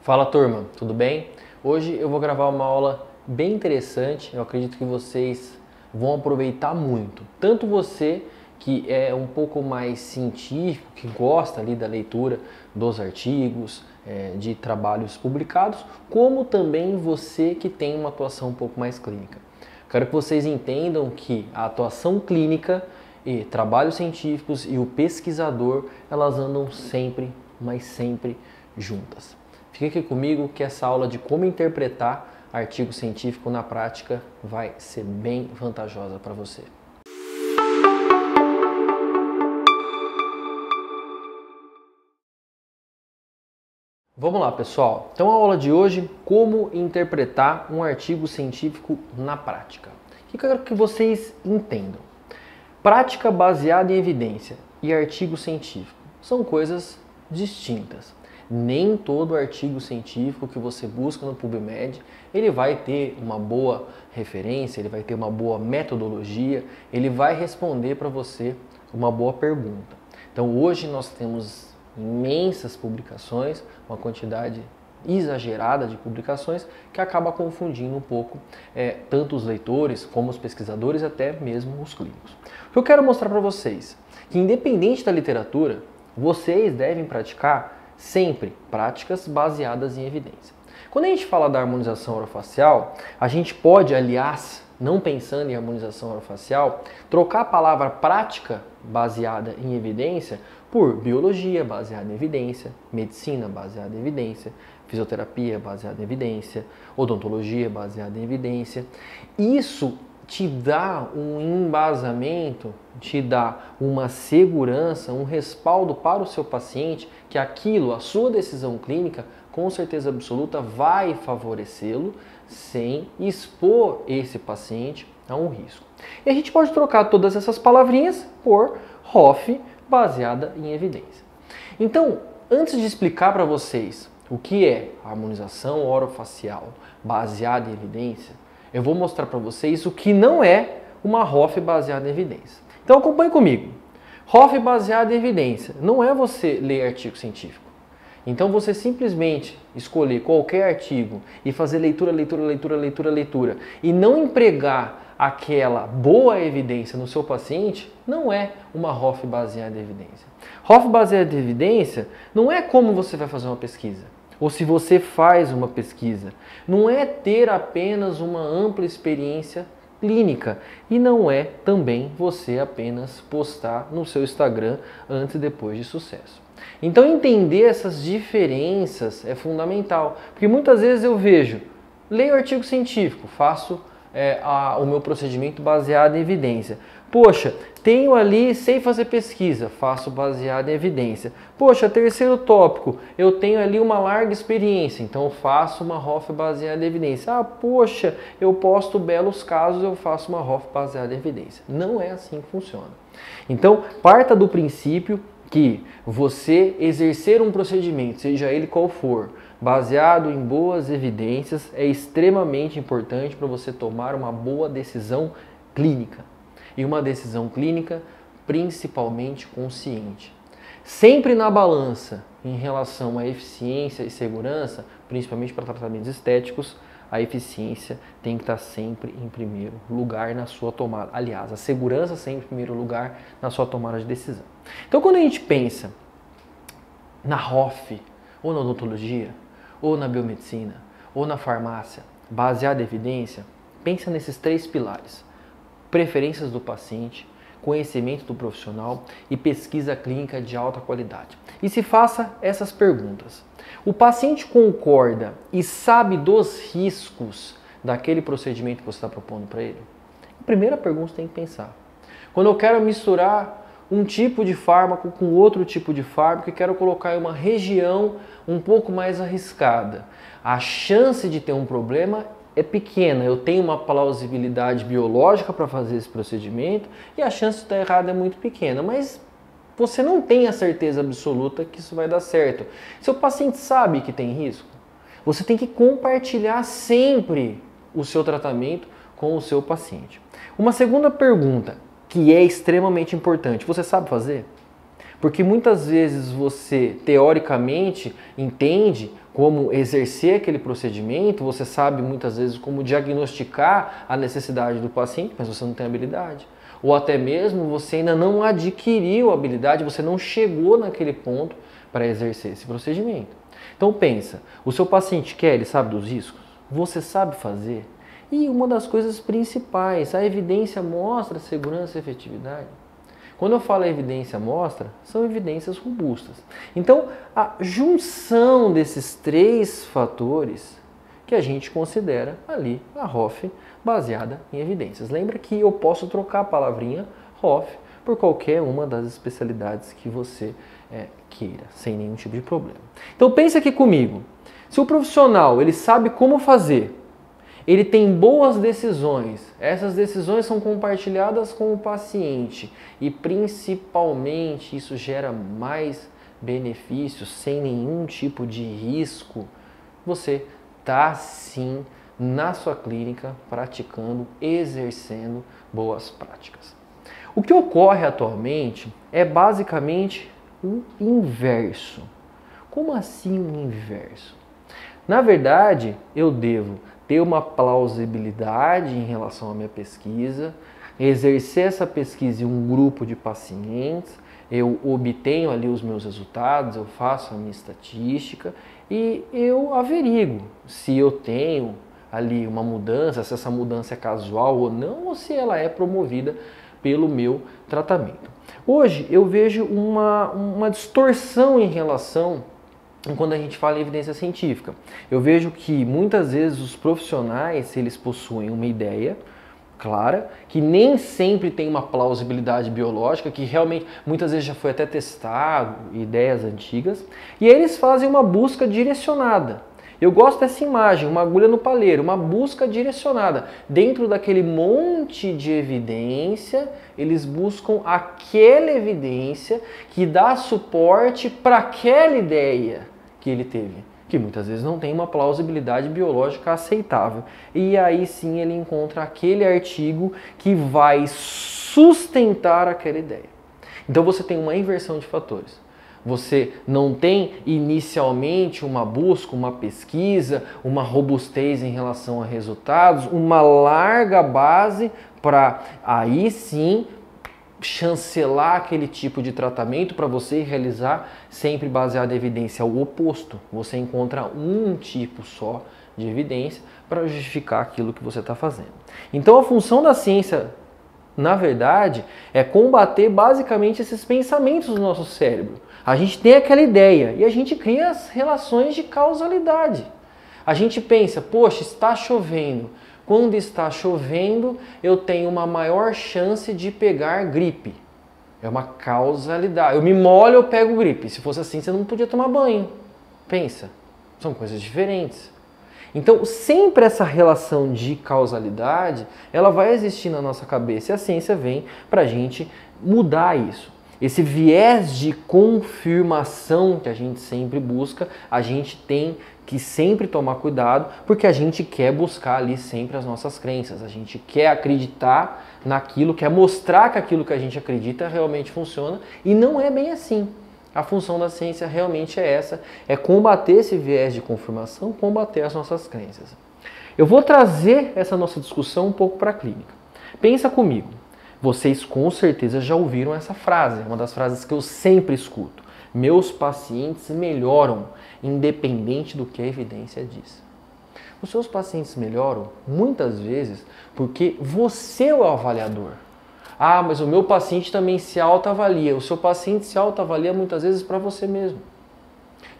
Fala turma, tudo bem? Hoje eu vou gravar uma aula bem interessante, eu acredito que vocês vão aproveitar muito. Tanto você que é um pouco mais científico, que gosta ali da leitura dos artigos, de trabalhos publicados, como também você que tem uma atuação um pouco mais clínica. Quero que vocês entendam que a atuação clínica e trabalhos científicos e o pesquisador, elas andam sempre, mas sempre juntas. Fique aqui comigo que essa aula de como interpretar artigo científico na prática vai ser bem vantajosa para você. Vamos lá, pessoal. Então a aula de hoje, como interpretar um artigo científico na prática. O que eu quero que vocês entendam? Prática baseada em evidência e artigo científico são coisas distintas. Nem todo artigo científico que você busca no PubMed, ele vai ter uma boa referência, ele vai ter uma boa metodologia, ele vai responder para você uma boa pergunta. Então hoje nós temos imensas publicações, uma quantidade exagerada de publicações que acaba confundindo um pouco tanto os leitores como os pesquisadores, até mesmo os clínicos. O que eu quero mostrar para vocês que independente da literatura, vocês devem praticar sempre práticas baseadas em evidência. Quando a gente fala da harmonização orofacial, a gente pode, aliás, não pensando em harmonização orofacial, trocar a palavra prática baseada em evidência por biologia baseada em evidência, medicina baseada em evidência, fisioterapia baseada em evidência, odontologia baseada em evidência. Isso te dá um embasamento, te dá uma segurança, um respaldo para o seu paciente que aquilo, a sua decisão clínica, com certeza absoluta vai favorecê-lo sem expor esse paciente a um risco. E a gente pode trocar todas essas palavrinhas por HOF baseada em evidência. Então, antes de explicar para vocês o que é a harmonização orofacial baseada em evidência, eu vou mostrar para vocês o que não é uma HOF baseada em evidência. Então acompanhe comigo. HOF baseada em evidência não é você ler artigo científico. Então você simplesmente escolher qualquer artigo e fazer leitura e não empregar aquela boa evidência no seu paciente, não é uma HOF baseada em evidência. HOF baseada em evidência não é como você vai fazer uma pesquisa, ou se você faz uma pesquisa. Não é ter apenas uma ampla experiência clínica e não é também você apenas postar no seu Instagram antes e depois de sucesso. Então entender essas diferenças é fundamental, porque muitas vezes eu vejo, leio artigo científico, faço o meu procedimento baseado em evidência. Poxa, tenho ali, sei fazer pesquisa, faço baseado em evidência. Poxa, terceiro tópico, eu tenho ali uma larga experiência, então faço uma HOF baseada em evidência. Ah, poxa, eu posto belos casos, eu faço uma HOF baseada em evidência. Não é assim que funciona. Então, parta do princípio que você exercer um procedimento, seja ele qual for, baseado em boas evidências, é extremamente importante para você tomar uma boa decisão clínica. E uma decisão clínica principalmente consciente. Sempre na balança em relação à eficiência e segurança, principalmente para tratamentos estéticos, a eficiência tem que estar sempre em primeiro lugar na sua tomada. Aliás, a segurança sempre em primeiro lugar na sua tomada de decisão. Então, quando a gente pensa na HOF, ou na odontologia, ou na biomedicina, ou na farmácia, baseada em evidência, pensa nesses três pilares: preferências do paciente, conhecimento do profissional e pesquisa clínica de alta qualidade. E se faça essas perguntas. O paciente concorda e sabe dos riscos daquele procedimento que você está propondo para ele? A primeira pergunta você tem que pensar. Quando eu quero misturar um tipo de fármaco com outro tipo de fármaco e quero colocar em uma região um pouco mais arriscada, a chance de ter um problema é pequena. Eu tenho uma plausibilidade biológica para fazer esse procedimento e a chance de estar errado é muito pequena, mas você não tem a certeza absoluta que isso vai dar certo. Seu paciente sabe que tem risco, você tem que compartilhar sempre o seu tratamento com o seu paciente. Uma segunda pergunta que é extremamente importante: você sabe fazer? Porque muitas vezes você, teoricamente, entende como exercer aquele procedimento, você sabe muitas vezes como diagnosticar a necessidade do paciente, mas você não tem habilidade. Ou até mesmo você ainda não adquiriu a habilidade, você não chegou naquele ponto para exercer esse procedimento. Então pensa, o seu paciente quer, ele sabe dos riscos? Você sabe fazer? E uma das coisas principais, a evidência mostra segurança e efetividade. Quando eu falo evidência mostra, são evidências robustas. Então, a junção desses três fatores que a gente considera ali a ROF baseada em evidências. Lembra que eu posso trocar a palavrinha ROF por qualquer uma das especialidades que você queira, sem nenhum tipo de problema. Então pense aqui comigo, se o profissional ele sabe como fazer, ele tem boas decisões, essas decisões são compartilhadas com o paciente e principalmente isso gera mais benefícios sem nenhum tipo de risco, você está sim na sua clínica praticando, exercendo boas práticas. O que ocorre atualmente é basicamente o inverso. Como assim o inverso? Na verdade, eu devo ter uma plausibilidade em relação à minha pesquisa, exercer essa pesquisa em um grupo de pacientes, eu obtenho ali os meus resultados, eu faço a minha estatística e eu averigo se eu tenho ali uma mudança, se essa mudança é casual ou não, ou se ela é promovida pelo meu tratamento. Hoje eu vejo uma distorção em relação quando a gente fala em evidência científica. Eu vejo que muitas vezes os profissionais, eles possuem uma ideia clara, que nem sempre tem uma plausibilidade biológica, que realmente muitas vezes já foi até testado, ideias antigas, e eles fazem uma busca direcionada. Eu gosto dessa imagem, uma agulha no palheiro, uma busca direcionada. Dentro daquele monte de evidência, eles buscam aquela evidência que dá suporte para aquela ideia que ele teve, que muitas vezes não tem uma plausibilidade biológica aceitável. E aí sim ele encontra aquele artigo que vai sustentar aquela ideia. Então você tem uma inversão de fatores. Você não tem inicialmente uma busca, uma pesquisa, uma robustez em relação a resultados, uma larga base para aí sim chancelar aquele tipo de tratamento para você realizar sempre baseado em evidência. O oposto, você encontra um tipo só de evidência para justificar aquilo que você está fazendo. Então a função da ciência, na verdade, é combater basicamente esses pensamentos do nosso cérebro. A gente tem aquela ideia e a gente cria as relações de causalidade. A gente pensa, poxa, está chovendo. Quando está chovendo, eu tenho uma maior chance de pegar gripe. É uma causalidade. Eu me molho, eu pego gripe. Se fosse assim, você não podia tomar banho. Pensa, são coisas diferentes. Então, sempre essa relação de causalidade, ela vai existir na nossa cabeça e a ciência vem para a gente mudar isso. Esse viés de confirmação que a gente sempre busca, a gente tem que sempre tomar cuidado, porque a gente quer buscar ali sempre as nossas crenças, a gente quer acreditar naquilo, quer mostrar que aquilo que a gente acredita realmente funciona, e não é bem assim. A função da ciência realmente é essa, é combater esse viés de confirmação, combater as nossas crenças. Eu vou trazer essa nossa discussão um pouco para a clínica. Pensa comigo. Vocês com certeza já ouviram essa frase, uma das frases que eu sempre escuto. Meus pacientes melhoram, independente do que a evidência diz. Os seus pacientes melhoram muitas vezes porque você é o avaliador. Ah, mas o meu paciente também se autoavalia. O seu paciente se autoavalia muitas vezes para você mesmo.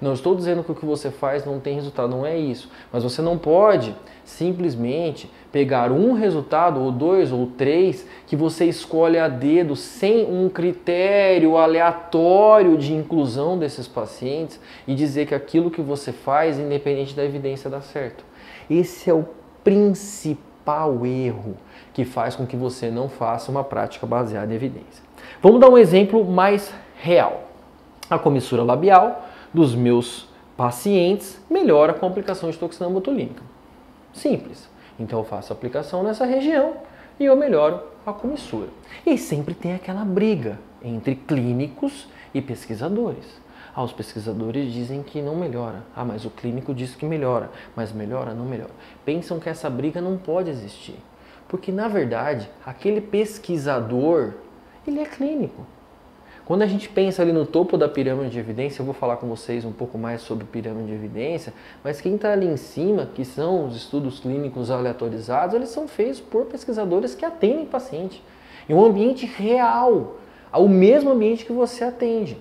Não estou dizendo que o que você faz não tem resultado, não é isso. Mas você não pode simplesmente pegar um resultado, ou dois, ou três, que você escolhe a dedo, sem um critério aleatório de inclusão desses pacientes, e dizer que aquilo que você faz, independente da evidência, dá certo. Esse é o principal erro que faz com que você não faça uma prática baseada em evidência. Vamos dar um exemplo mais real. A comissura labial dos meus pacientes melhora com a aplicação de toxina botulínica. Simples. Então eu faço a aplicação nessa região e eu melhoro a comissura. E sempre tem aquela briga entre clínicos e pesquisadores. Os pesquisadores dizem que não melhora. Mas o clínico diz que melhora. Mas melhora, não melhora. Pensam que essa briga não pode existir. Porque, na verdade, aquele pesquisador, ele é clínico. Quando a gente pensa ali no topo da pirâmide de evidência, eu vou falar com vocês um pouco mais sobre pirâmide de evidência, mas quem está ali em cima, que são os estudos clínicos aleatorizados, eles são feitos por pesquisadores que atendem paciente. Em um ambiente real, ao mesmo ambiente que você atende.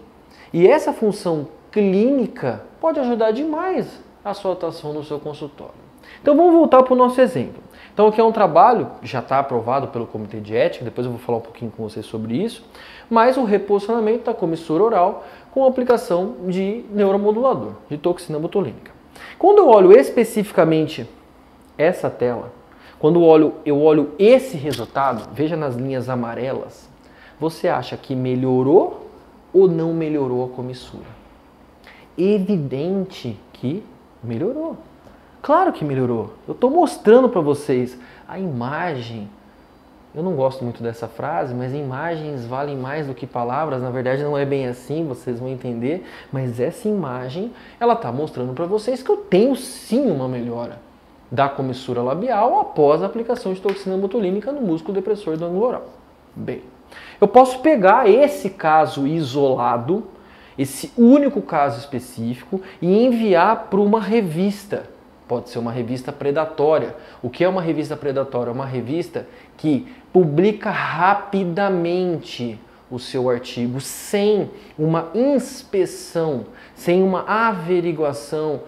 E essa função clínica pode ajudar demais a sua atuação no seu consultório. Então vamos voltar para o nosso exemplo. Então aqui é um trabalho, já está aprovado pelo Comitê de Ética, depois eu vou falar um pouquinho com vocês sobre isso, mas o reposicionamento da comissura oral com aplicação de neuromodulador, de toxina botulínica. Quando eu olho especificamente essa tela, quando eu olho esse resultado, veja nas linhas amarelas, você acha que melhorou ou não melhorou a comissura? Evidente que melhorou. Claro que melhorou. Eu estou mostrando para vocês a imagem. Eu não gosto muito dessa frase, mas imagens valem mais do que palavras. Na verdade não é bem assim, vocês vão entender. Mas essa imagem, ela está mostrando para vocês que eu tenho sim uma melhora da comissura labial após a aplicação de toxina botulínica no músculo depressor do ângulo oral. Bem, eu posso pegar esse caso isolado, esse único caso específico, e enviar para uma revista. Pode ser uma revista predatória. O que é uma revista predatória? É uma revista que publica rapidamente o seu artigo sem uma inspeção, sem uma averiguação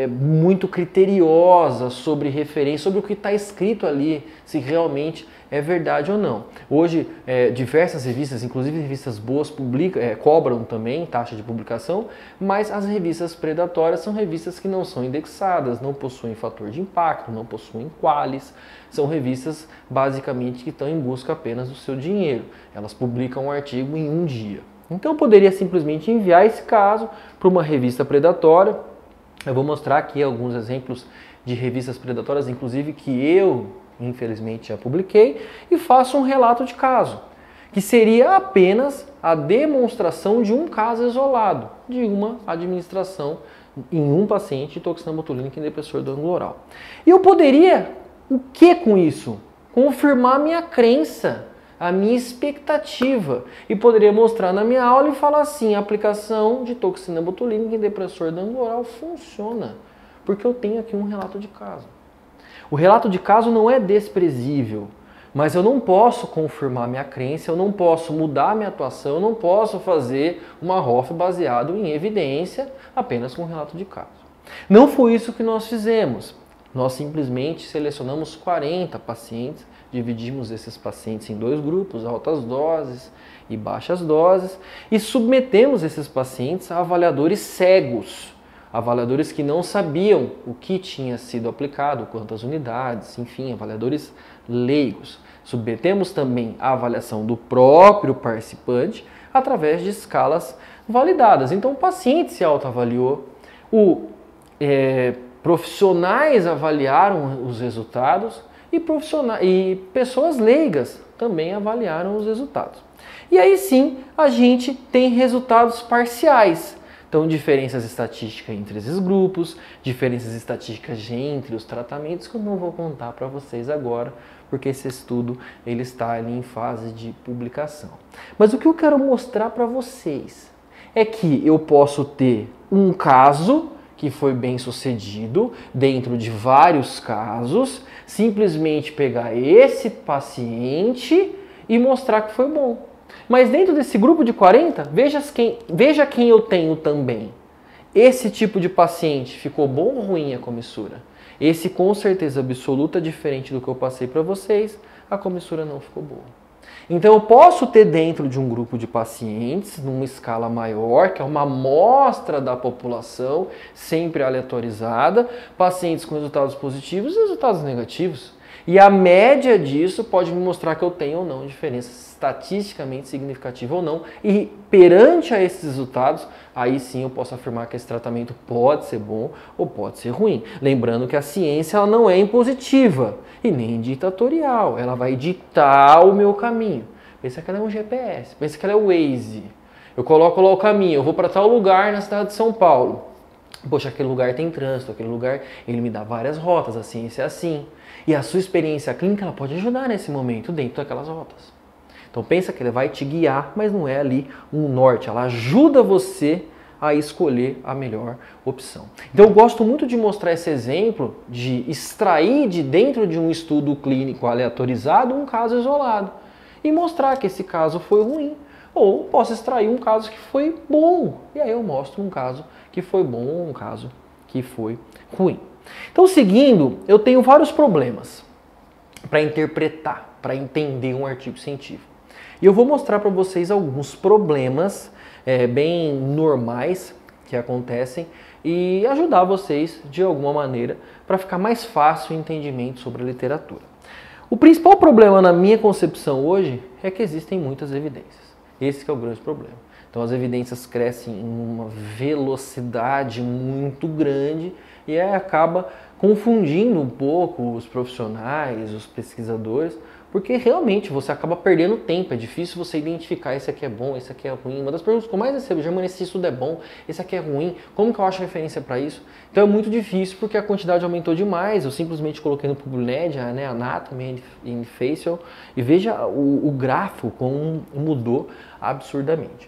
muito criteriosa sobre referência, sobre o que está escrito ali, se realmente é verdade ou não. Hoje, diversas revistas, inclusive revistas boas, cobram também taxa de publicação, mas as revistas predatórias são revistas que não são indexadas, não possuem fator de impacto, não possuem qualis, são revistas basicamente que estão em busca apenas do seu dinheiro. Elas publicam um artigo em um dia. Então eu poderia simplesmente enviar esse caso para uma revista predatória. Eu vou mostrar aqui alguns exemplos de revistas predatórias, inclusive que eu infelizmente já publiquei, e faço um relato de caso, que seria apenas a demonstração de um caso isolado, de uma administração em um paciente de toxina botulínica em depressor do ângulo oral. E eu poderia, o que com isso? Confirmar minha crença, a minha expectativa, e poderia mostrar na minha aula e falar assim, a aplicação de toxina botulínica em depressor do ângulo oral funciona, porque eu tenho aqui um relato de caso. O relato de caso não é desprezível, mas eu não posso confirmar minha crença, eu não posso mudar minha atuação, eu não posso fazer uma ROF baseado em evidência apenas com relato de caso. Não foi isso que nós fizemos. Nós simplesmente selecionamos 40 pacientes, dividimos esses pacientes em dois grupos, altas doses e baixas doses, e submetemos esses pacientes a avaliadores cegos. Avaliadores que não sabiam o que tinha sido aplicado, quantas unidades, enfim, avaliadores leigos. Submetemos também a avaliação do próprio participante através de escalas validadas. Então o paciente se autoavaliou, profissionais avaliaram os resultados e pessoas leigas também avaliaram os resultados. E aí sim a gente tem resultados parciais. Então, diferenças estatísticas entre esses grupos, diferenças estatísticas entre os tratamentos, que eu não vou contar para vocês agora, porque esse estudo ele está ali em fase de publicação. Mas o que eu quero mostrar para vocês é que eu posso ter um caso que foi bem sucedido, dentro de vários casos, simplesmente pegar esse paciente e mostrar que foi bom. Mas dentro desse grupo de 40, veja quem eu tenho também. Esse tipo de paciente ficou bom ou ruim a comissura? Esse com certeza absoluta, diferente do que eu passei para vocês, a comissura não ficou boa. Então eu posso ter dentro de um grupo de pacientes, numa escala maior, que é uma amostra da população, sempre aleatorizada, pacientes com resultados positivos e resultados negativos. E a média disso pode me mostrar que eu tenho ou não diferença estatisticamente significativa ou não. E perante a esses resultados, aí sim eu posso afirmar que esse tratamento pode ser bom ou pode ser ruim. Lembrando que a ciência ela não é impositiva e nem ditatorial. Ela vai ditar o meu caminho. Pensa que ela é um GPS, pensa que ela é o Waze. Eu coloco lá o caminho, eu vou para tal lugar na cidade de São Paulo. Poxa, aquele lugar tem trânsito, aquele lugar ele me dá várias rotas, assim, isso é assim. E a sua experiência clínica ela pode ajudar nesse momento dentro daquelas rotas. Então pensa que ele vai te guiar, mas não é ali um norte, ela ajuda você a escolher a melhor opção. Então eu gosto muito de mostrar esse exemplo de extrair de dentro de um estudo clínico aleatorizado um caso isolado e mostrar que esse caso foi ruim. Ou posso extrair um caso que foi bom, e aí eu mostro um caso que foi bom, um caso que foi ruim. Então, seguindo, eu tenho vários problemas para interpretar, para entender um artigo científico. E eu vou mostrar para vocês alguns problemas bem normais que acontecem e ajudar vocês de alguma maneira para ficar mais fácil o entendimento sobre a literatura. O principal problema na minha concepção hoje é que existem muitas evidências. Esse que é o grande problema. Então as evidências crescem em uma velocidade muito grande e aí acaba confundindo um pouco os profissionais, os pesquisadores, porque realmente você acaba perdendo tempo, é difícil você identificar esse aqui é bom, esse aqui é ruim. Uma das perguntas que eu mais recebo, Germano, esse estudo é bom, esse aqui é ruim, como que eu acho referência para isso? Então é muito difícil porque a quantidade aumentou demais, eu simplesmente coloquei no PubMed, Anatomy and Facial, e veja o gráfico como mudou absurdamente.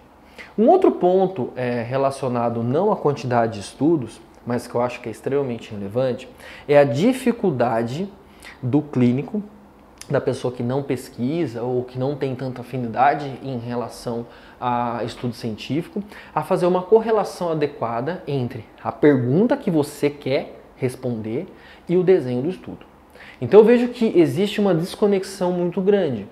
Um outro ponto relacionado não à quantidade de estudos, mas que eu acho que é extremamente relevante, é a dificuldade do clínico, da pessoa que não pesquisa ou que não tem tanta afinidade em relação a estudo científico, a fazer uma correlação adequada entre a pergunta que você quer responder e o desenho do estudo. Então eu vejo que existe uma desconexão muito grande.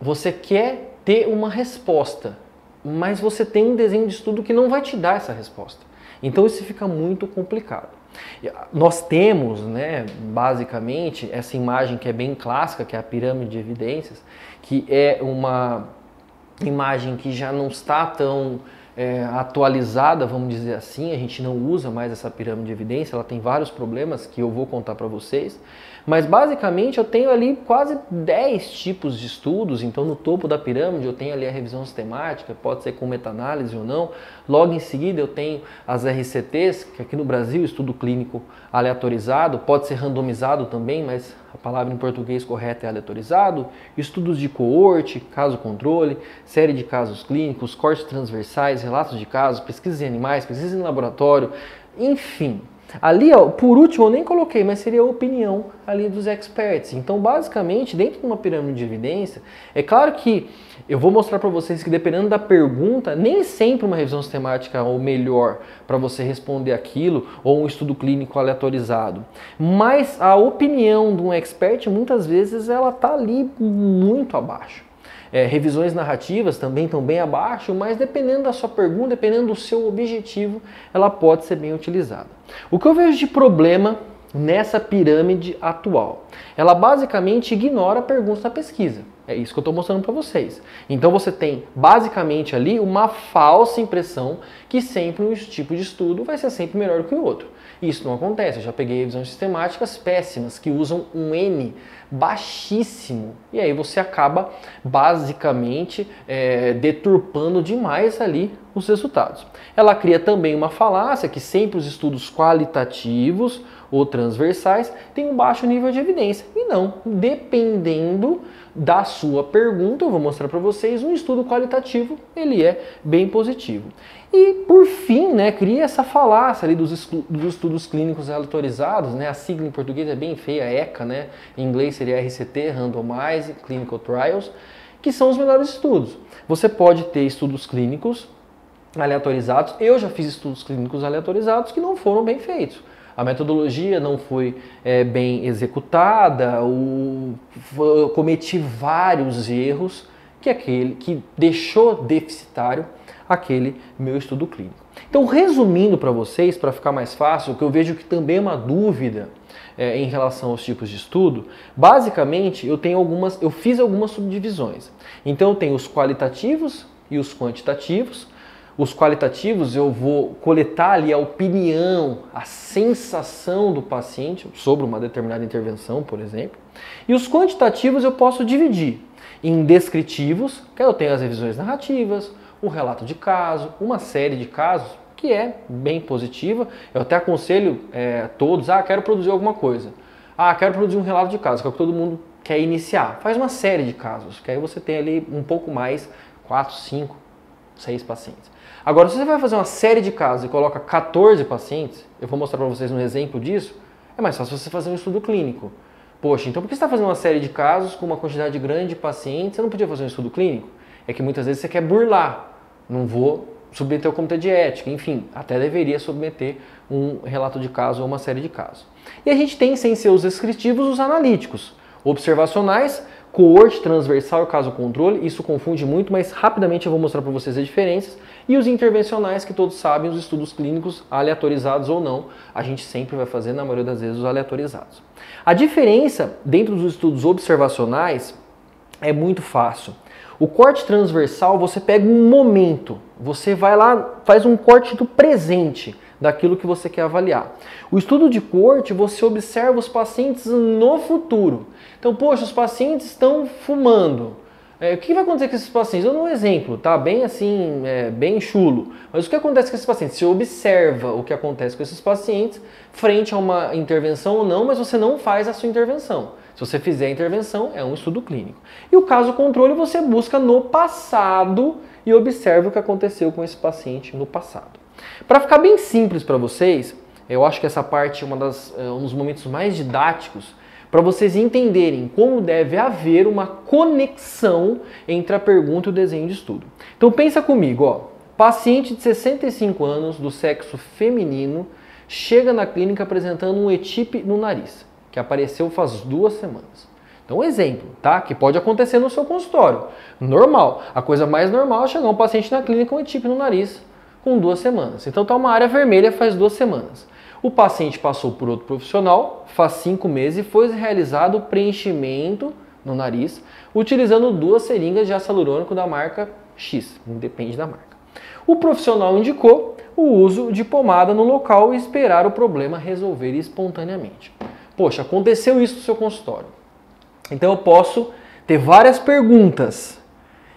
Você quer ter uma resposta, mas você tem um desenho de estudo que não vai te dar essa resposta. Então isso fica muito complicado. Nós temos, basicamente, essa imagem que é bem clássica, que é a pirâmide de evidências, que é uma imagem que já não está tão atualizada, vamos dizer assim, a gente não usa mais essa pirâmide de evidência, ela tem vários problemas que eu vou contar para vocês, mas basicamente eu tenho ali quase 10 tipos de estudos, então no topo da pirâmide eu tenho ali a revisão sistemática, pode ser com meta-análise ou não, logo em seguida eu tenho as RCTs, que aqui no Brasil, estudo clínico aleatorizado, pode ser randomizado também, mas a palavra em português correta é aleatorizado, estudos de coorte, caso-controle, série de casos clínicos, cortes transversais, relatos de casos, pesquisas em animais, pesquisas em laboratório, enfim. Ali, por último, eu nem coloquei, mas seria a opinião ali dos experts. Então, basicamente, dentro de uma pirâmide de evidência, é claro que eu vou mostrar para vocês que dependendo da pergunta, nem sempre uma revisão sistemática é o melhor para você responder aquilo, ou um estudo clínico aleatorizado. Mas a opinião de um expert, muitas vezes, ela está ali muito abaixo. Revisões narrativas também estão bem abaixo, mas dependendo da sua pergunta, dependendo do seu objetivo, ela pode ser bem utilizada. O que eu vejo de problema nessa pirâmide atual? Ela basicamente ignora a pergunta da pesquisa. É isso que eu estou mostrando para vocês. Então você tem basicamente ali uma falsa impressão que sempre um tipo de estudo vai ser sempre melhor que o outro. Isso não acontece. Eu já peguei revisões sistemáticas péssimas que usam um N baixíssimo e aí você acaba basicamente deturpando demais ali os resultados. Ela cria também uma falácia que sempre os estudos qualitativos ou transversais têm um baixo nível de evidência. E não, dependendo da sua pergunta, eu vou mostrar para vocês, um estudo qualitativo, ele é bem positivo. E, por fim, cria essa falácia ali dos estudos clínicos aleatorizados, a sigla em português é bem feia, ECA, em inglês seria RCT, Randomized Clinical Trials, que são os melhores estudos. Você pode ter estudos clínicos aleatorizados, eu já fiz estudos clínicos aleatorizados que não foram bem feitos. A metodologia não foi bem executada, eu cometi vários erros que deixou deficitário aquele meu estudo clínico. Então, resumindo para vocês, para ficar mais fácil, o que eu vejo que também é uma dúvida em relação aos tipos de estudo, basicamente eu fiz algumas subdivisões. Então, eu tenho os qualitativos e os quantitativos. Os qualitativos eu vou coletar ali a opinião, a sensação do paciente sobre uma determinada intervenção, por exemplo. E os quantitativos eu posso dividir em descritivos, que eu tenho as revisões narrativas, um relato de caso, uma série de casos, que é bem positiva. Eu até aconselho todos, quero produzir alguma coisa. Quero produzir um relato de caso, que é o que todo mundo quer iniciar. Faz uma série de casos, que aí você tem ali um pouco mais, 4, 5, 6 pacientes. Agora, se você vai fazer uma série de casos e coloca 14 pacientes, eu vou mostrar para vocês um exemplo disso, é mais fácil você fazer um estudo clínico. Poxa, então por que você está fazendo uma série de casos com uma quantidade grande de pacientes? Você não podia fazer um estudo clínico? É que muitas vezes você quer burlar. Não vou submeter o comitê de ética, enfim, até deveria submeter um relato de caso ou uma série de casos. E a gente tem, sem ser os descritivos, os analíticos, observacionais, coorte, transversal e caso controle. Isso confunde muito, mas rapidamente eu vou mostrar para vocês as diferenças. E os intervencionais, que todos sabem, os estudos clínicos, aleatorizados ou não, a gente sempre vai fazer, na maioria das vezes, os aleatorizados. A diferença dentro dos estudos observacionais é muito fácil. O corte transversal, você pega um momento, você vai lá, faz um corte do presente daquilo que você quer avaliar. O estudo de coorte, você observa os pacientes no futuro. Então, poxa, os pacientes estão fumando. O que vai acontecer com esses pacientes? Eu dou um exemplo, tá? Bem assim, bem chulo. Mas o que acontece com esses pacientes? Você observa o que acontece com esses pacientes frente a uma intervenção ou não, mas você não faz a sua intervenção. Se você fizer a intervenção, é um estudo clínico. E o caso controle você busca no passado e observa o que aconteceu com esse paciente no passado. Para ficar bem simples para vocês, eu acho que essa parte é um dos momentos mais didáticos para vocês entenderem como deve haver uma conexão entre a pergunta e o desenho de estudo. Então pensa comigo, ó, paciente de 65 anos do sexo feminino chega na clínica apresentando um ETIP no nariz, que apareceu faz 2 semanas. Então, um exemplo, tá? Que pode acontecer no seu consultório. Normal. A coisa mais normal é chegar um paciente na clínica com ETIP no nariz com 2 semanas. Então, tá uma área vermelha faz 2 semanas. O paciente passou por outro profissional, faz 5 meses e foi realizado o preenchimento no nariz, utilizando 2 seringas de ácido hialurônico da marca X, independe da marca. O profissional indicou o uso de pomada no local e esperar o problema resolver espontaneamente. Poxa, aconteceu isso no seu consultório. Então eu posso ter várias perguntas.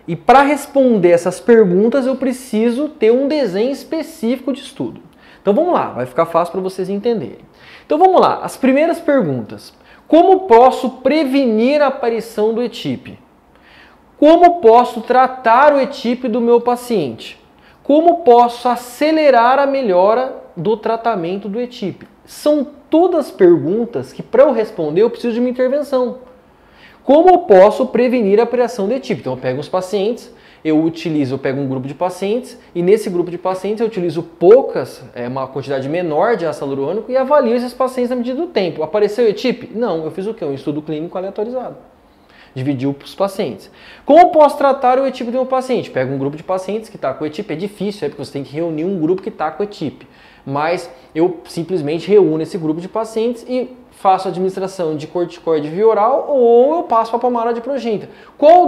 E para responder essas perguntas eu preciso ter um desenho específico de estudo. Então vamos lá, vai ficar fácil para vocês entenderem. Então vamos lá, as primeiras perguntas. Como posso prevenir a aparição do ETIP? Como posso tratar o ETIP do meu paciente? Como posso acelerar a melhora do tratamento do ETIP? São todas perguntas que, para eu responder, eu preciso de uma intervenção. Como eu posso prevenir a aparição do ETIP? Então eu pego os pacientes, eu pego um grupo de pacientes e nesse grupo de pacientes eu utilizo uma quantidade menor de ácido hialurônico e avalio esses pacientes na medida do tempo. Apareceu ETIP? Não, eu fiz o quê? Um estudo clínico aleatorizado. Dividiu para os pacientes. Como eu posso tratar o ETIP do meu paciente? Pego um grupo de pacientes que está com ETIP, é difícil, porque você tem que reunir um grupo que está com ETIP. Mas eu simplesmente reúno esse grupo de pacientes e faço a administração de corticoide via oral ou eu passo para a pomada de Proginta. Qual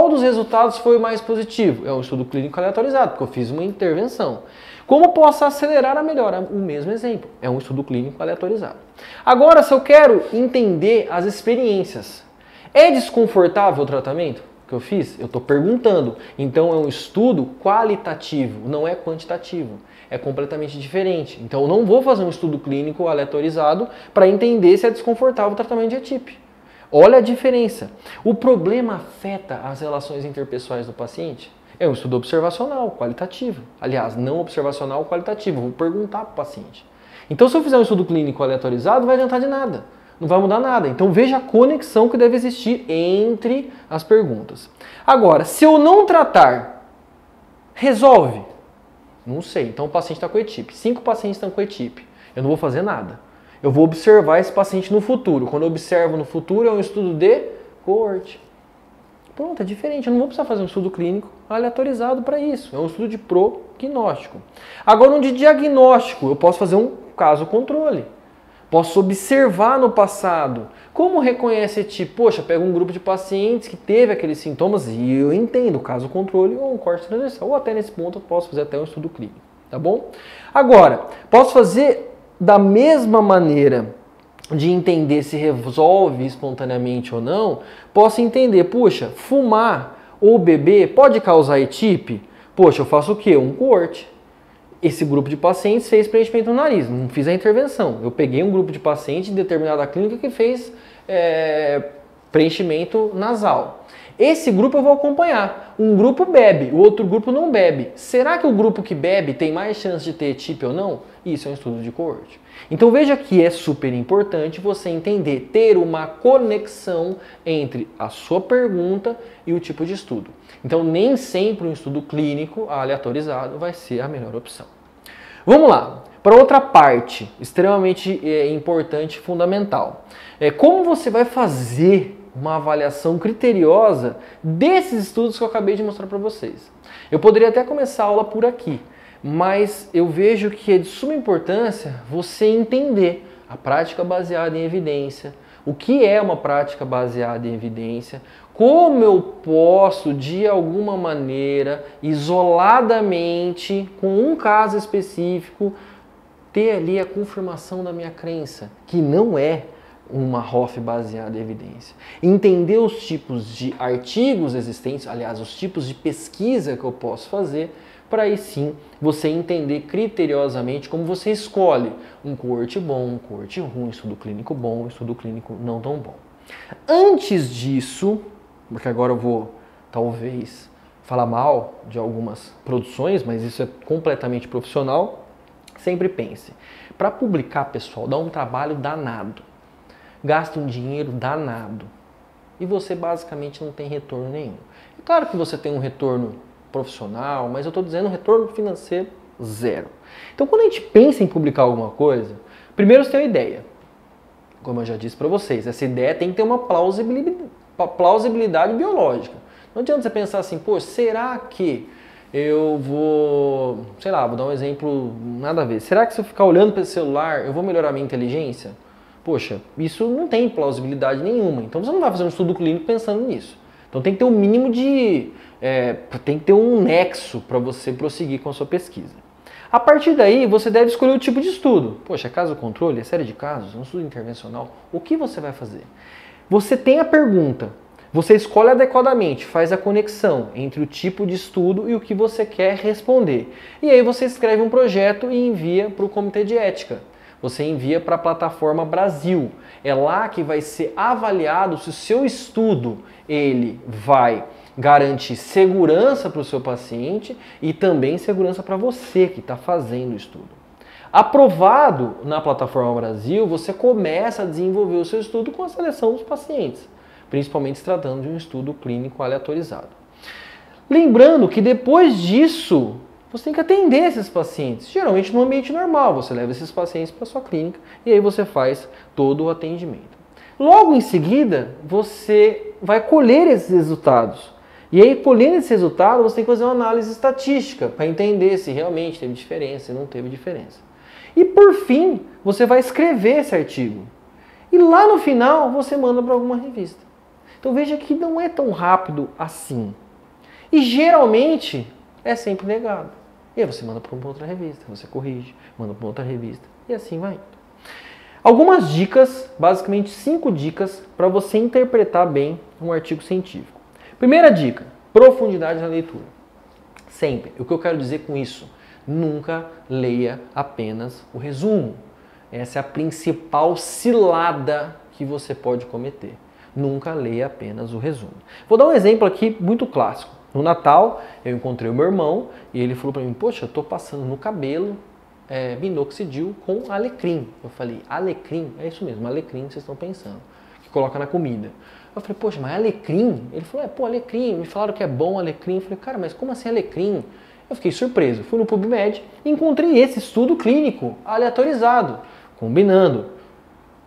dos resultados foi o mais positivo? É um estudo clínico aleatorizado, porque eu fiz uma intervenção. Como posso acelerar a melhora? O mesmo exemplo, é um estudo clínico aleatorizado. Agora, se eu quero entender as experiências, é desconfortável o tratamento que eu fiz? Eu estou perguntando. Então é um estudo qualitativo, não é quantitativo. É completamente diferente. Então eu não vou fazer um estudo clínico aleatorizado para entender se é desconfortável o tratamento de ETIP. Olha a diferença. O problema afeta as relações interpessoais do paciente? É um estudo observacional, qualitativo. Aliás, não observacional, qualitativo. Vou perguntar para o paciente. Então se eu fizer um estudo clínico aleatorizado, não vai adiantar de nada. Não vai mudar nada. Então veja a conexão que deve existir entre as perguntas. Agora, se eu não tratar, resolve? Não sei. Então o paciente está com ETIP. 5 pacientes estão com ETIP. Eu não vou fazer nada. Eu vou observar esse paciente no futuro. Quando eu observo no futuro, é um estudo de coorte. Pronto, é diferente. Eu não vou precisar fazer um estudo clínico aleatorizado para isso. É um estudo de prognóstico. Agora, um de diagnóstico, eu posso fazer um caso controle. Posso observar no passado. Como reconhece ETIP? Poxa, pega um grupo de pacientes que teve aqueles sintomas e eu entendo o caso controle ou um corte transversal. Ou até nesse ponto eu posso fazer até um estudo clínico. Tá bom? Agora, posso fazer da mesma maneira de entender se resolve espontaneamente ou não, posso entender, puxa, fumar ou beber pode causar ETIP? Poxa, eu faço o quê? Um coorte. Esse grupo de pacientes fez preenchimento no nariz, não fiz a intervenção. Eu peguei um grupo de pacientes de determinada clínica que fez preenchimento nasal. Esse grupo eu vou acompanhar. Um grupo bebe, o outro grupo não bebe. Será que o grupo que bebe tem mais chance de ter etípe ou não? Isso é um estudo de coorte. Então veja que é super importante você entender, ter uma conexão entre a sua pergunta e o tipo de estudo. Então nem sempre um estudo clínico aleatorizado vai ser a melhor opção. Vamos lá, para outra parte extremamente importante e fundamental. Como você vai fazer uma avaliação criteriosa desses estudos que eu acabei de mostrar para vocês? Eu poderia até começar a aula por aqui, mas eu vejo que é de suma importância você entender a prática baseada em evidência, o que é uma prática baseada em evidência, como eu posso, de alguma maneira, isoladamente, com um caso específico, ter ali a confirmação da minha crença, que não é uma ROF baseada em evidência. Entender os tipos de artigos existentes, aliás, os tipos de pesquisa que eu posso fazer, para aí sim você entender criteriosamente como você escolhe um coorte bom, um coorte ruim, estudo clínico bom, estudo clínico não tão bom. Antes disso, porque agora eu vou talvez falar mal de algumas produções, mas isso é completamente profissional, sempre pense, para publicar, pessoal, dá um trabalho danado, gasta um dinheiro danado e você basicamente não tem retorno nenhum. É claro que você tem um retorno profissional, mas eu estou dizendo retorno financeiro zero. Então quando a gente pensa em publicar alguma coisa, primeiro você tem uma ideia. Como eu já disse para vocês, essa ideia tem que ter uma plausibilidade biológica. Não adianta você pensar assim, pô, será que eu vou, sei lá, vou dar um exemplo nada a ver. Será que se eu ficar olhando para esse celular, eu vou melhorar minha inteligência? Poxa, isso não tem plausibilidade nenhuma. Então você não vai fazer um estudo clínico pensando nisso. Então tem que ter um mínimo de... tem que ter um nexo para você prosseguir com a sua pesquisa. A partir daí, você deve escolher o tipo de estudo. Poxa, é caso controle, é série de casos, é um estudo intervencional. O que você vai fazer? Você tem a pergunta, você escolhe adequadamente, faz a conexão entre o tipo de estudo e o que você quer responder. E aí você escreve um projeto e envia para o Comitê de Ética. Você envia para a plataforma Brasil. É lá que vai ser avaliado se o seu estudo ele vai garantir segurança para o seu paciente e também segurança para você que está fazendo o estudo. Aprovado na plataforma Brasil, você começa a desenvolver o seu estudo com a seleção dos pacientes, principalmente se tratando de um estudo clínico aleatorizado. Lembrando que depois disso, você tem que atender esses pacientes, geralmente no ambiente normal, você leva esses pacientes para a sua clínica e aí você faz todo o atendimento. Logo em seguida, você vai colher esses resultados. E aí, colhendo esse resultado, você tem que fazer uma análise estatística para entender se realmente teve diferença, se não teve diferença. E por fim, você vai escrever esse artigo. E lá no final, você manda para alguma revista. Então veja que não é tão rápido assim. E geralmente, é sempre negado. E aí você manda para uma outra revista, você corrige, manda para outra revista, e assim vai indo. Algumas dicas, basicamente 5 dicas, para você interpretar bem um artigo científico. Primeira dica, profundidade na leitura. Sempre. O que eu quero dizer com isso? Nunca leia apenas o resumo. Essa é a principal cilada que você pode cometer. Nunca leia apenas o resumo. Vou dar um exemplo aqui muito clássico. No Natal, eu encontrei o meu irmão e ele falou para mim, poxa, eu estou passando no cabelo minoxidil com alecrim. Eu falei, alecrim? É isso mesmo, alecrim vocês estão pensando, que coloca na comida. Eu falei, poxa, mas alecrim? Ele falou, alecrim, me falaram que é bom alecrim. Eu falei, cara, mas como assim alecrim? Eu fiquei surpreso, fui no PubMed e encontrei esse estudo clínico aleatorizado, combinando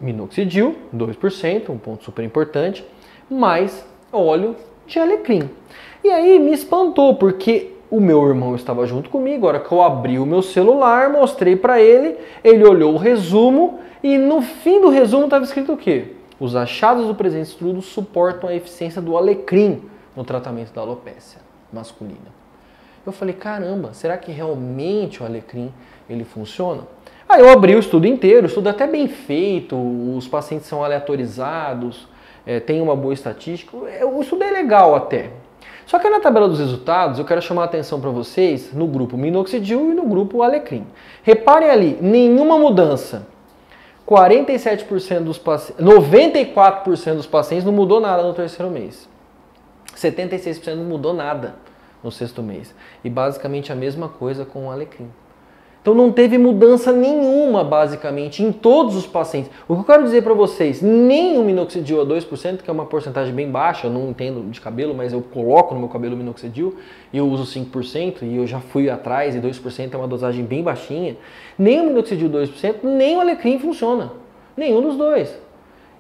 minoxidil, 2%, um ponto super importante, mais óleo de alecrim. E aí me espantou, porque o meu irmão estava junto comigo, agora que eu abri o meu celular, mostrei para ele, ele olhou o resumo e no fim do resumo estava escrito o quê? Os achados do presente estudo suportam a eficiência do alecrim no tratamento da alopécia masculina. Eu falei, caramba, será que realmente o alecrim ele funciona? Aí eu abri o estudo inteiro, o estudo é até bem feito, os pacientes são aleatorizados, tem uma boa estatística, o estudo é legal até. Só que na tabela dos resultados eu quero chamar a atenção para vocês no grupo minoxidil e no grupo alecrim. Reparem ali, nenhuma mudança. 47% dos pacientes, 94% dos pacientes não mudou nada no terceiro mês. 76% não mudou nada no sexto mês. E basicamente a mesma coisa com o alecrim. Então não teve mudança nenhuma, basicamente, em todos os pacientes. O que eu quero dizer para vocês, nem o minoxidil a 2%, que é uma porcentagem bem baixa, eu não entendo de cabelo, mas eu coloco no meu cabelo minoxidil, e eu uso 5%, e eu já fui atrás, e 2% é uma dosagem bem baixinha. Nem o minoxidil 2%, nem o alecrim funciona. Nenhum dos dois.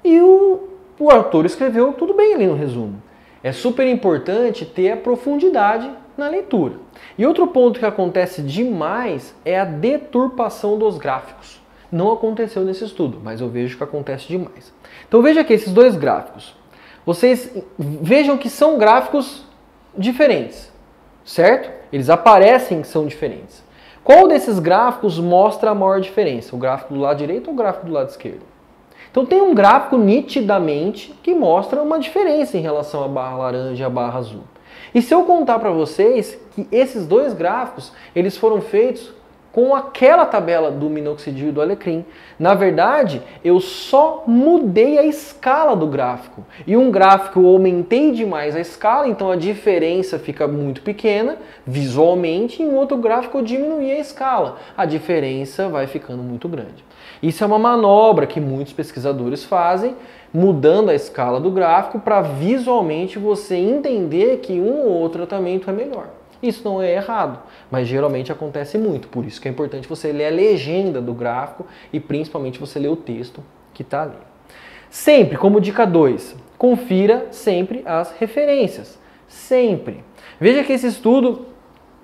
E o autor escreveu tudo bem ali no resumo. É super importante ter a profundidade na leitura. E outro ponto que acontece demais é a deturpação dos gráficos. Não aconteceu nesse estudo, mas eu vejo que acontece demais. Então veja aqui esses dois gráficos. Vocês vejam que são gráficos diferentes, certo? Eles aparecem que são diferentes. Qual desses gráficos mostra a maior diferença? O gráfico do lado direito ou o gráfico do lado esquerdo? Então tem um gráfico nitidamente que mostra uma diferença em relação à barra laranja e à barra azul. E se eu contar para vocês que esses dois gráficos, eles foram feitos com aquela tabela do minoxidil e do alecrim. Na verdade, eu só mudei a escala do gráfico. E um gráfico eu aumentei demais a escala, então a diferença fica muito pequena visualmente, e em outro gráfico eu diminuí a escala. A diferença vai ficando muito grande. Isso é uma manobra que muitos pesquisadores fazem, mudando a escala do gráfico para visualmente você entender que um ou outro tratamento é melhor. Isso não é errado, mas geralmente acontece muito. Por isso que é importante você ler a legenda do gráfico e principalmente você ler o texto que está ali. Sempre, como dica 2, confira sempre as referências. Sempre. Veja que esse estudo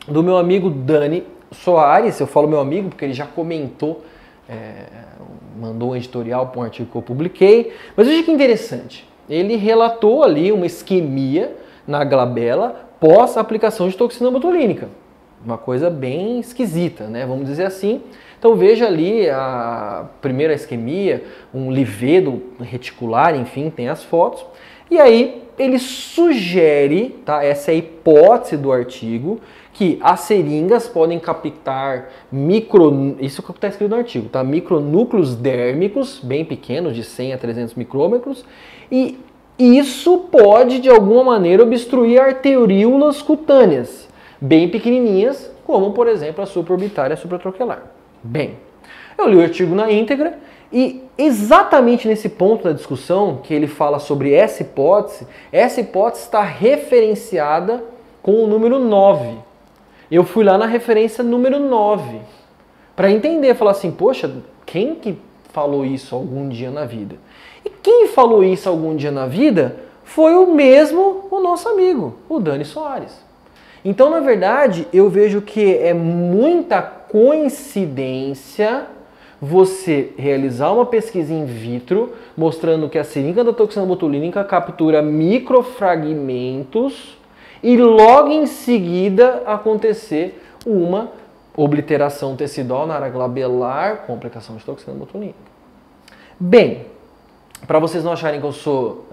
do meu amigo Dani Soares, eu falo meu amigo porque ele já comentou, mandou um editorial para um artigo que eu publiquei, mas veja que interessante. Ele relatou ali uma isquemia na glabela pós aplicação de toxina botulínica. Uma coisa bem esquisita, né? Vamos dizer assim. Então veja ali a primeira isquemia, um livedo reticular, enfim, tem as fotos. E aí ele sugere, tá? Essa é a hipótese do artigo, que as seringas podem captar isso que está escrito no artigo, tá? Micronúcleos dérmicos, bem pequenos, de 100 a 300 micrômetros, e isso pode, de alguma maneira, obstruir arteríolas cutâneas, bem pequenininhas, como, por exemplo, a supraorbitária e a supratroquelar. Bem, eu li o artigo na íntegra e exatamente nesse ponto da discussão que ele fala sobre essa hipótese está referenciada com o número 9. Eu fui lá na referência número 9 para entender, falar assim, poxa, quem que falou isso algum dia na vida? E quem falou isso algum dia na vida foi o nosso amigo, o Dani Soares. Então, na verdade, eu vejo que é muita coincidência você realizar uma pesquisa in vitro mostrando que a seringa da toxina botulínica captura microfragmentos e logo em seguida acontecer uma obliteração tecidual na área glabelar com aplicação de toxina botulínica. Bem, para vocês não acharem que eu estou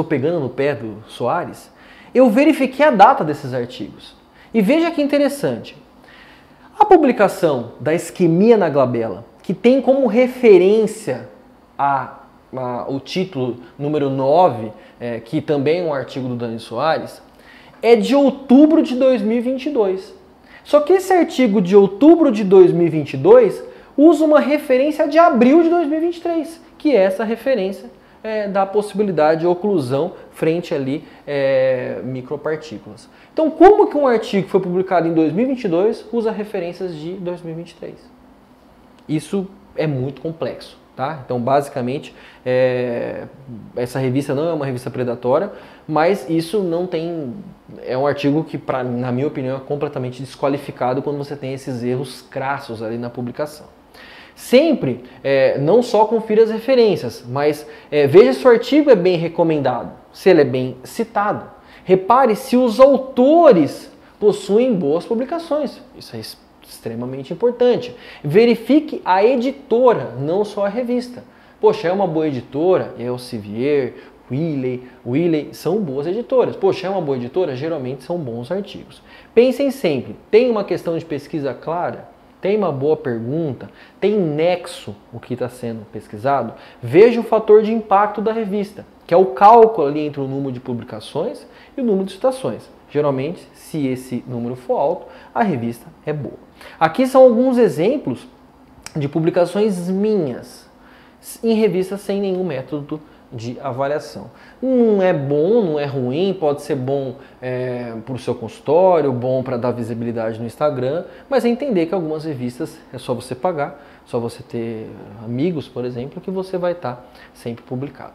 pegando no pé do Soares, eu verifiquei a data desses artigos. E veja que interessante. A publicação da isquemia na glabela, que tem como referência o título número 9, que também é um artigo do Dani Soares, é de outubro de 2022. Só que esse artigo de outubro de 2022 usa uma referência de abril de 2023, que é essa referência da possibilidade de oclusão frente ali micropartículas. Então, como que um artigo que foi publicado em 2022 usa referências de 2023? Isso é muito complexo, tá? Então, basicamente, essa revista não é uma revista predatória, mas isso não tem... É um artigo que, na minha opinião, é completamente desqualificado quando você tem esses erros crassos ali na publicação. Sempre, não só confira as referências, mas veja se o artigo é bem recomendado, se ele é bem citado. Repare se os autores possuem boas publicações, isso é extremamente importante. Verifique a editora, não só a revista. Poxa, é uma boa editora, é Elsevier, Wiley, são boas editoras. Poxa, é uma boa editora? Geralmente são bons artigos. Pensem sempre, tem uma questão de pesquisa clara? Tem uma boa pergunta? Tem nexo o que está sendo pesquisado? Veja o fator de impacto da revista, que é o cálculo ali entre o número de publicações e o número de citações. Geralmente, se esse número for alto, a revista é boa. Aqui são alguns exemplos de publicações minhas em revistas sem nenhum método de avaliação. Não é bom, não é ruim, pode ser bom para o seu consultório, bom para dar visibilidade no Instagram, mas é entender que algumas revistas é só você pagar, só você ter amigos, por exemplo, que você vai estar sempre publicado.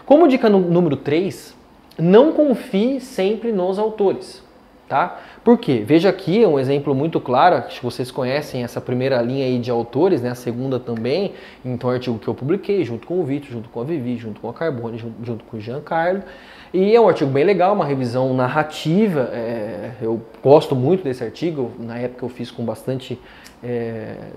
Como dica número 3, não confie sempre nos autores. Tá? Por quê? Veja aqui um exemplo muito claro, acho que vocês conhecem essa primeira linha aí de autores, né? A segunda também, então o artigo que eu publiquei, junto com o Vitor, junto com a Vivi, junto com a Carbone, junto com o Giancarlo, e é um artigo bem legal, uma revisão narrativa, eu gosto muito desse artigo, na época eu fiz com bastante,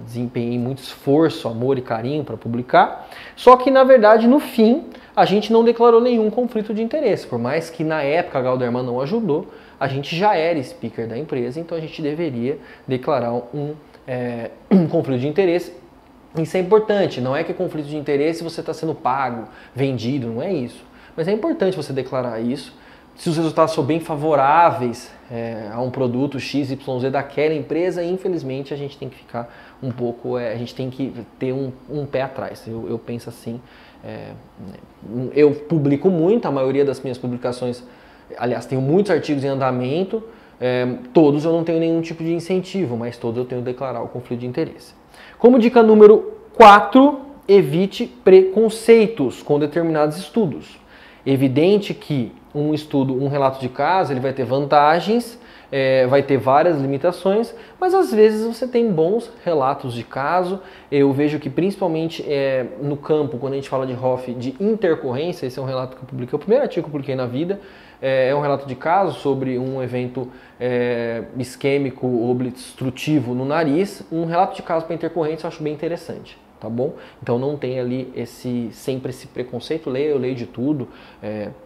desempenhei muito esforço, amor e carinho para publicar, só que na verdade no fim a gente não declarou nenhum conflito de interesse, por mais que na época a Galderman não ajudou, a gente já era speaker da empresa, então a gente deveria declarar um conflito de interesse. Isso é importante, não é que conflito de interesse você está sendo pago, vendido, não é isso. Mas é importante você declarar isso. Se os resultados são bem favoráveis a um produto XYZ daquela empresa, infelizmente a gente tem que ficar um pouco, a gente tem que ter um pé atrás. Eu penso assim, eu publico muito, a maioria das minhas publicações, aliás, tenho muitos artigos em andamento, todos eu não tenho nenhum tipo de incentivo, mas todos eu tenho que declarar o conflito de interesse. Como dica número 4, evite preconceitos com determinados estudos. Evidente que um relato de caso, ele vai ter vantagens, vai ter várias limitações, mas às vezes você tem bons relatos de caso. Eu vejo que principalmente no campo, quando a gente fala de Hoff, de intercorrência, esse é um relato que eu publiquei, o primeiro artigo que eu publiquei na vida, é um relato de caso sobre um evento isquêmico obstrutivo no nariz. Um relato de caso para intercorrência eu acho bem interessante, tá bom? Então não tem ali sempre esse preconceito, eu leio de tudo,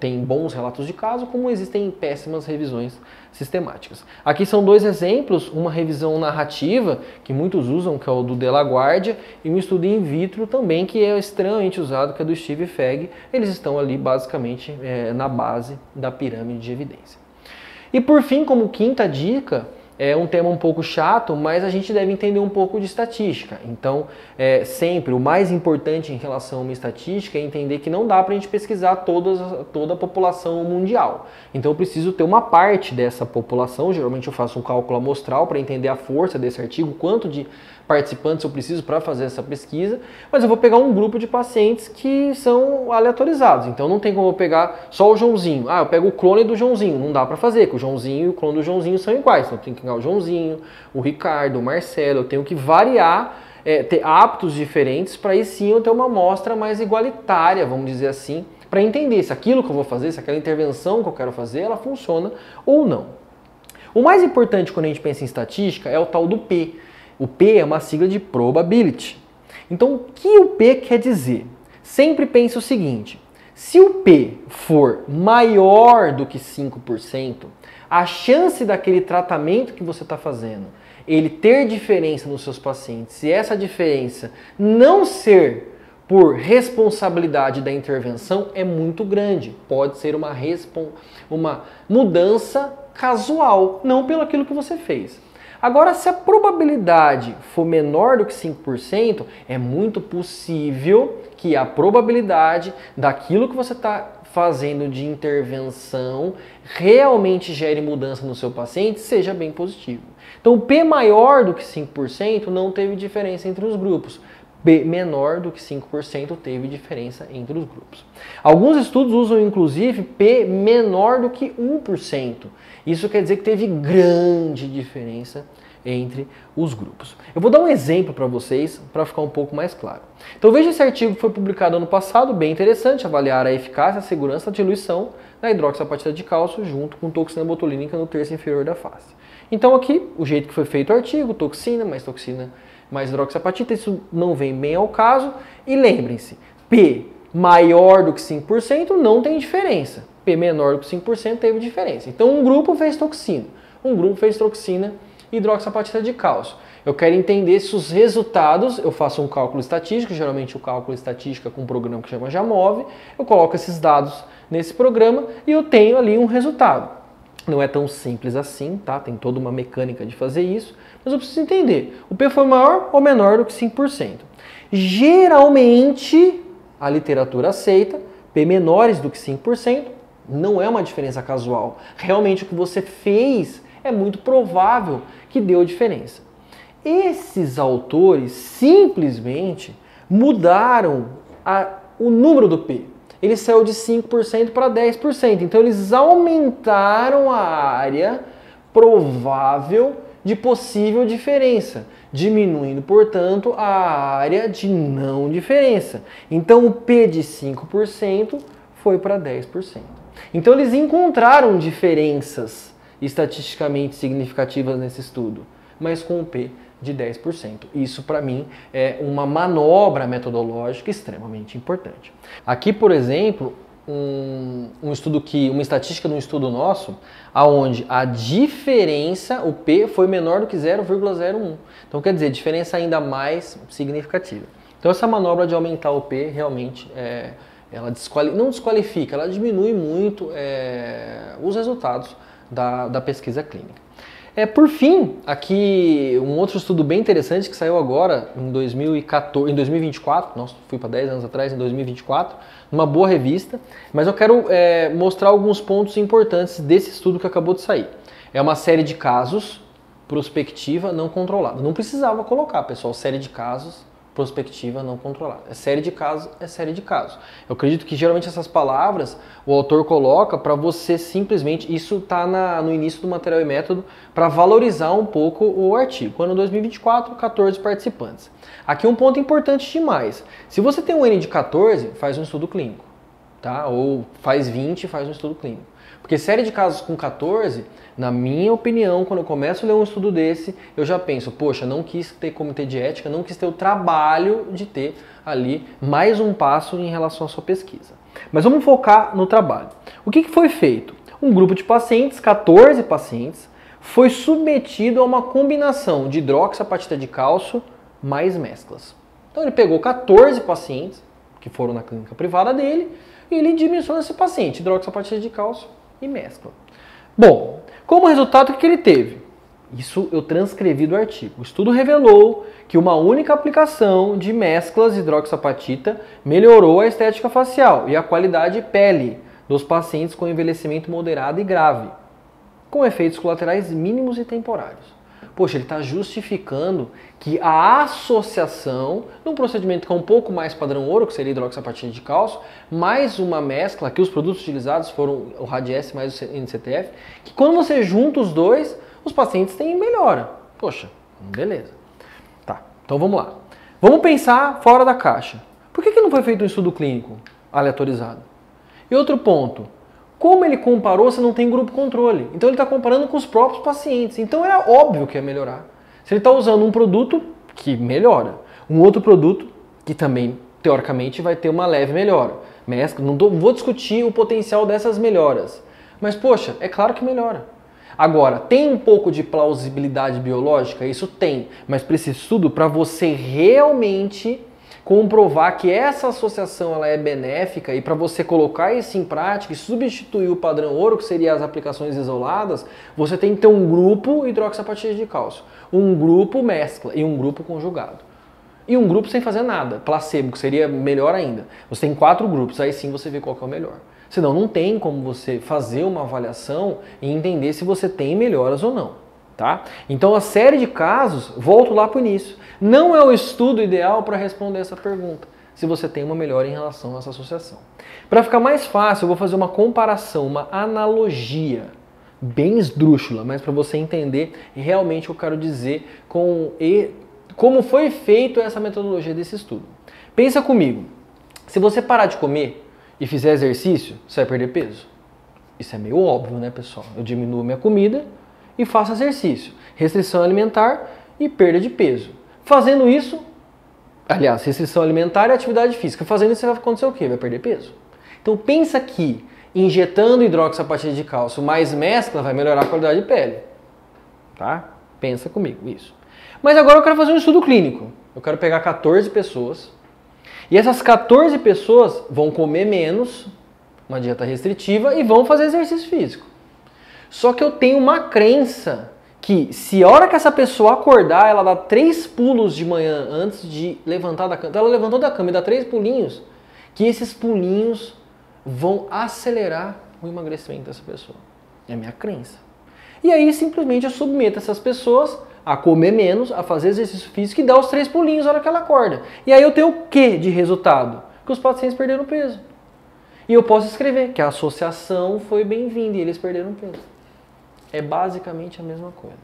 tem bons relatos de caso, como existem péssimas revisões sistemáticas. Aqui são dois exemplos, uma revisão narrativa, que muitos usam, que é o do De La Guardia, e um estudo in vitro também, que é extremamente usado, que é do Steve Fegg. Eles estão ali basicamente na base da pirâmide de evidência. E por fim, como quinta dica, é um tema um pouco chato, mas a gente deve entender um pouco de estatística. Então, sempre o mais importante em relação a uma estatística é entender que não dá para a gente pesquisar toda a população mundial. Então, eu preciso ter uma parte dessa população. Geralmente eu faço um cálculo amostral para entender a força desse artigo, quanto de participantes eu preciso para fazer essa pesquisa, mas eu vou pegar um grupo de pacientes que são aleatorizados. Então não tem como eu pegar só o Joãozinho. Eu pego o clone do Joãozinho. Não dá para fazer, porque o Joãozinho e o clone do Joãozinho são iguais. Então eu tenho que pegar o Joãozinho, o Ricardo, o Marcelo. Eu tenho que variar, ter hábitos diferentes para aí sim eu ter uma amostra mais igualitária, vamos dizer assim, para entender se aquilo que eu vou fazer, se aquela intervenção que eu quero fazer, ela funciona ou não. O mais importante quando a gente pensa em estatística é o tal do P. O P é uma sigla de probability. Então, o que o P quer dizer? Sempre pense o seguinte, se o P for maior do que 5%, a chance daquele tratamento que você está fazendo, ele ter diferença nos seus pacientes, se essa diferença não ser por responsabilidade da intervenção, é muito grande. Pode ser uma mudança casual, não pelo aquilo que você fez. Agora, se a probabilidade for menor do que 5%, é muito possível que a probabilidade daquilo que você está fazendo de intervenção realmente gere mudança no seu paciente, seja bem positivo. Então, P maior do que 5% não teve diferença entre os grupos. P menor do que 5% teve diferença entre os grupos. Alguns estudos usam, inclusive, P menor do que 1%. Isso quer dizer que teve grande diferença entre os grupos. Eu vou dar um exemplo para vocês, para ficar um pouco mais claro. Então veja esse artigo que foi publicado ano passado, bem interessante, avaliar a eficácia e a segurança da diluição da hidroxiapatita de cálcio junto com toxina botulínica no terço inferior da face. Então aqui, o jeito que foi feito o artigo, toxina mais hidroxiapatita, isso não vem bem ao caso. E lembrem-se, P maior do que 5%, não tem diferença. P menor do que 5% teve diferença. Então um grupo fez toxina, um grupo fez toxina hidroxapatita de cálcio. Eu quero entender se os resultados, eu faço um cálculo estatístico, geralmente o cálculo estatístico é com um programa que chama Jamove, eu coloco esses dados nesse programa e eu tenho ali um resultado. Não é tão simples assim, tá? Tem toda uma mecânica de fazer isso, mas eu preciso entender, o P foi maior ou menor do que 5%. Geralmente, a literatura aceita P menores do que 5%, não é uma diferença casual. Realmente o que você fez é muito provável que deu diferença. Esses autores simplesmente mudaram o número do P. Ele saiu de 5% para 10%. Então eles aumentaram a área provável de possível diferença, diminuindo, portanto, a área de não diferença. Então o P de 5% foi para 10%. Então eles encontraram diferenças estatisticamente significativas nesse estudo, mas com o P de 10%. Isso, para mim, é uma manobra metodológica extremamente importante. Aqui, por exemplo, uma estatística de um estudo nosso, aonde a diferença, o P, foi menor do que 0,01. Então, quer dizer, diferença ainda mais significativa. Então, essa manobra de aumentar o P, realmente, ela não desqualifica, ela diminui muito os resultados da pesquisa clínica. Por fim, aqui um outro estudo bem interessante que saiu agora em 2024, nossa, fui para 10 anos atrás, em 2024, numa boa revista, mas eu quero mostrar alguns pontos importantes desse estudo que acabou de sair. É uma série de casos, prospectiva não controlada. Não precisava colocar, pessoal, série de casos, prospectiva não controlada. É série de casos, é série de casos. Eu acredito que geralmente essas palavras o autor coloca para você simplesmente, isso está no início do material e método, para valorizar um pouco o artigo. Ano 2024, 14 participantes. Aqui um ponto importante demais. Se você tem um N de 14, faz um estudo clínico, tá? Ou faz 20 e faz um estudo clínico. Porque série de casos com 14, na minha opinião, quando eu começo a ler um estudo desse, eu já penso, poxa, não quis ter comitê de ética, não quis ter o trabalho de ter ali mais um passo em relação à sua pesquisa. Mas vamos focar no trabalho. O que foi feito? Um grupo de pacientes, 14 pacientes, foi submetido a uma combinação de hidroxapatita de cálcio mais mesclas. Então ele pegou 14 pacientes, que foram na clínica privada dele, e ele dimensiona esse paciente, hidroxapatita de cálcio e mescla. Bom, como resultado, o que ele teve? Isso eu transcrevi do artigo. O estudo revelou que uma única aplicação de mesclas de hidroxapatita melhorou a estética facial e a qualidade de pele dos pacientes com envelhecimento moderado e grave, com efeitos colaterais mínimos e temporários. Poxa, ele está justificando que a associação, num procedimento que é um pouco mais padrão ouro, que seria hidroxapatita de cálcio, mais uma mescla, que os produtos utilizados foram o Radiesse mais o NCTF, que quando você junta os dois, os pacientes têm melhora. Poxa, beleza. Tá, então vamos lá. Vamos pensar fora da caixa. Por que não foi feito um estudo clínico aleatorizado? E outro ponto, como ele comparou se não tem grupo controle? Então ele está comparando com os próprios pacientes. Então era óbvio que ia melhorar. Se ele está usando um produto que melhora, um outro produto que também, teoricamente, vai ter uma leve melhora. Não vou discutir o potencial dessas melhoras. Mas, poxa, é claro que melhora. Agora, tem um pouco de plausibilidade biológica? Isso tem. Mas para esse estudo, para você realmente comprovar que essa associação ela é benéfica e para você colocar isso em prática e substituir o padrão ouro, que seria as aplicações isoladas, você tem que ter um grupo hidroxapatita de cálcio, um grupo mescla e um grupo conjugado. E um grupo sem fazer nada, placebo, que seria melhor ainda. Você tem 4 grupos, aí sim você vê qual que é o melhor. Senão não tem como você fazer uma avaliação e entender se você tem melhoras ou não. Tá? Então a série de casos, volto lá para o início, não é o estudo ideal para responder essa pergunta, se você tem uma melhora em relação a essa associação. Para ficar mais fácil, eu vou fazer uma comparação, uma analogia, bem esdrúxula, mas para você entender realmente o que eu quero dizer como foi feito essa metodologia desse estudo. Pensa comigo, se você parar de comer e fizer exercício, você vai perder peso. Isso é meio óbvio, né, pessoal? Eu diminuo minha comida e faço exercício, restrição alimentar e perda de peso. Fazendo isso, Aliás, restrição alimentar e atividade física. Fazendo isso, você vai acontecer o quê? Vai perder peso. Então pensa que injetando hidroxapatita de cálcio mais mescla vai melhorar a qualidade de pele. Tá? Pensa comigo, isso. Mas agora eu quero fazer um estudo clínico. Eu quero pegar 14 pessoas. E essas 14 pessoas vão comer menos, uma dieta restritiva, e vão fazer exercício físico. Só que eu tenho uma crença que se a hora que essa pessoa acordar, ela dá 3 pulos de manhã antes de levantar da cama, então ela levantou da cama e dá 3 pulinhos, que esses pulinhos vão acelerar o emagrecimento dessa pessoa. É a minha crença. E aí simplesmente eu submeto essas pessoas a comer menos, a fazer exercício físico e dar os 3 pulinhos na hora que ela acorda. E aí eu tenho o que de resultado? Que os pacientes perderam peso. E eu posso escrever que a associação foi bem-vinda e eles perderam peso. É basicamente a mesma coisa.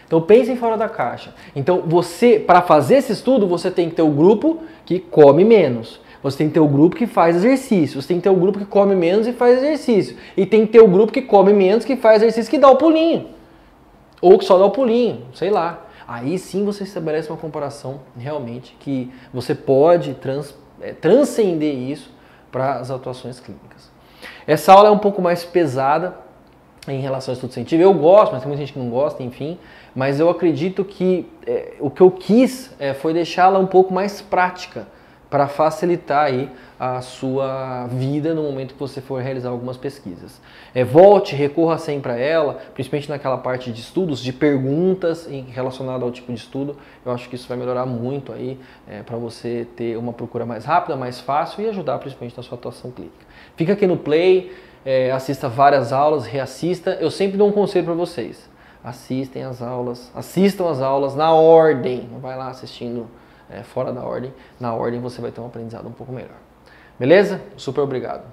Então pensem fora da caixa. Então você, para fazer esse estudo, você tem que ter o grupo que come menos. Você tem que ter o grupo que faz exercício. Você tem que ter o grupo que come menos e faz exercício. E tem que ter o grupo que come menos, que faz exercício, que dá o pulinho. Ou que só dá o pulinho, sei lá. Aí sim você estabelece uma comparação realmente que você pode transcender isso para as atuações clínicas. Essa aula é um pouco mais pesada em relação ao estudo científico. Eu gosto, mas tem muita gente que não gosta, enfim. Mas eu acredito que o que eu quis foi deixá-la um pouco mais prática para facilitar aí a sua vida no momento que você for realizar algumas pesquisas. Volte, recorra sempre a ela, principalmente naquela parte de estudos, de perguntas relacionadas ao tipo de estudo. Eu acho que isso vai melhorar muito aí para você ter uma procura mais rápida, mais fácil e ajudar principalmente na sua atuação clínica. Fica aqui no Play, assista várias aulas, reassista. Eu sempre dou um conselho para vocês. Assistam as aulas na ordem. Não vai lá assistindo fora da ordem. Na ordem você vai ter um aprendizado um pouco melhor. Beleza? Super obrigado.